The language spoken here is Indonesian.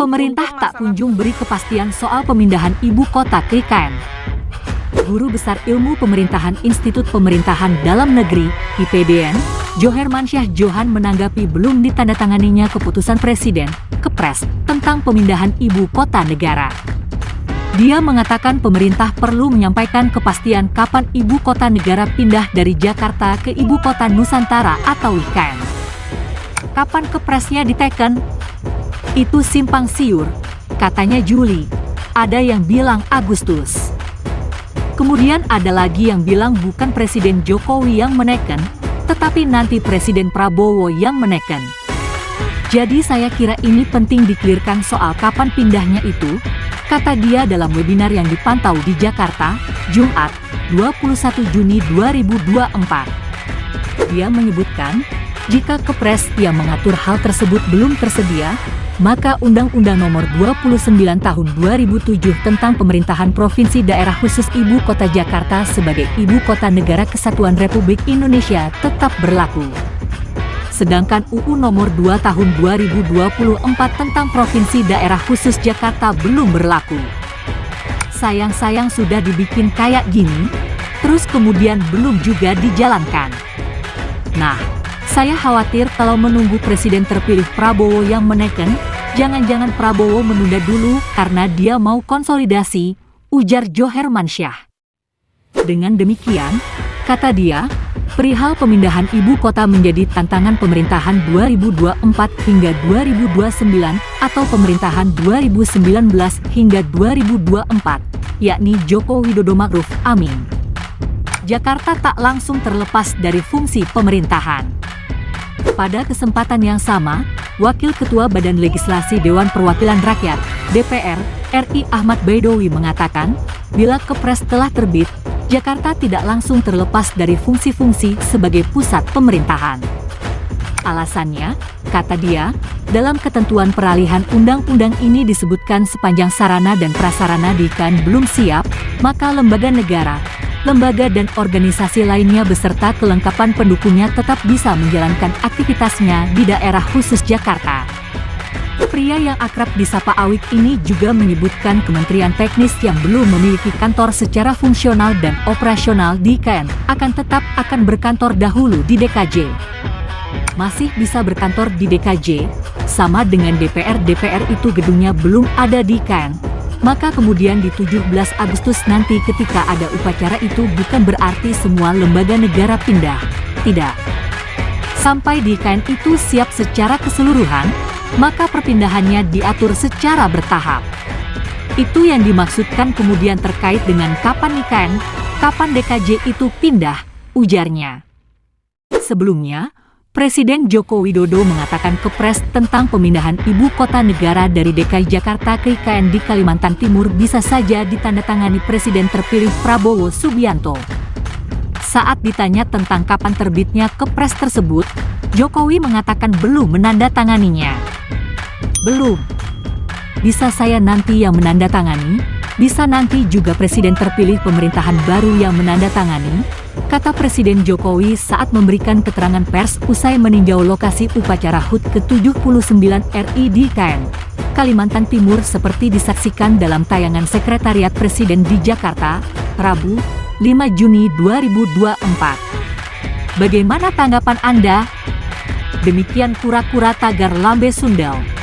pemerintah tak kunjung beri kepastian soal pemindahan ibu kota ke IKN. Guru Besar Ilmu Pemerintahan Institut Pemerintahan Dalam Negeri, IPDN, Johermansyah Johan menanggapi belum ditandatanganinya keputusan Presiden, Kepres, tentang pemindahan ibu kota negara. Dia mengatakan pemerintah perlu menyampaikan kepastian kapan ibu kota negara pindah dari Jakarta ke ibu kota Nusantara atau IKN. Kapan Kepresnya diteken? Itu simpang siur, katanya Juli. Ada yang bilang Agustus. Kemudian ada lagi yang bilang bukan Presiden Jokowi yang meneken, tetapi nanti Presiden Prabowo yang meneken. Jadi saya kira ini penting dikelirkan soal kapan pindahnya itu, kata dia dalam webinar yang dipantau di Jakarta, Jumat, 21 Juni 2024. Dia menyebutkan, jika Kepres yang mengatur hal tersebut belum tersedia, maka Undang-Undang Nomor 29 Tahun 2007 tentang Pemerintahan Provinsi Daerah Khusus Ibu Kota Jakarta sebagai Ibu Kota Negara Kesatuan Republik Indonesia tetap berlaku. Sedangkan UU Nomor 2 Tahun 2024 tentang Provinsi Daerah Khusus Jakarta belum berlaku. Sayang-sayang sudah dibikin kayak gini, terus kemudian belum juga dijalankan. Nah, saya khawatir kalau menunggu Presiden terpilih Prabowo yang meneken, jangan-jangan Prabowo menunda dulu karena dia mau konsolidasi, ujar Johermansyah. Dengan demikian, kata dia, perihal pemindahan ibu kota menjadi tantangan pemerintahan 2024 hingga 2029 atau pemerintahan 2019 hingga 2024, yakni Joko Widodo Ma'ruf Amin. Jakarta tak langsung terlepas dari fungsi pemerintahan. Pada kesempatan yang sama, Wakil Ketua Badan Legislasi Dewan Perwakilan Rakyat, DPR, RI Ahmad Baidowi mengatakan, bila Kepres telah terbit, Jakarta tidak langsung terlepas dari fungsi-fungsi sebagai pusat pemerintahan. Alasannya, kata dia, dalam ketentuan peralihan undang-undang ini disebutkan sepanjang sarana dan prasarana di IKN belum siap, maka lembaga negara, lembaga dan organisasi lainnya beserta kelengkapan pendukungnya tetap bisa menjalankan aktivitasnya di daerah khusus Jakarta. Pria yang akrab disapa Awik ini juga menyebutkan kementerian teknis yang belum memiliki kantor secara fungsional dan operasional di IKN akan berkantor dahulu di DKJ. Masih bisa berkantor di DKJ, sama dengan DPR itu gedungnya belum ada di IKN. Maka kemudian di 17 Agustus nanti ketika ada upacara itu bukan berarti semua lembaga negara pindah. Tidak. Sampai di IKN itu siap secara keseluruhan, maka perpindahannya diatur secara bertahap. Itu yang dimaksudkan kemudian terkait dengan kapan IKN, kapan DKJ itu pindah, ujarnya. Sebelumnya, Presiden Joko Widodo mengatakan Kepres tentang pemindahan ibu kota negara dari DKI Jakarta ke IKN di Kalimantan Timur bisa saja ditandatangani Presiden terpilih Prabowo Subianto. Saat ditanya tentang kapan terbitnya Kepres tersebut, Jokowi mengatakan belum menandatanganinya. Belum. Bisa saya nanti yang menandatangani, bisa nanti juga Presiden terpilih pemerintahan baru yang menandatangani, kata Presiden Jokowi saat memberikan keterangan pers usai meninjau lokasi upacara HUT ke-79 RI di IKN, Kalimantan Timur seperti disaksikan dalam tayangan Sekretariat Presiden di Jakarta, Rabu, 5 Juni 2024. Bagaimana tanggapan Anda? Demikian kura-kura tagar Lambe Sundel.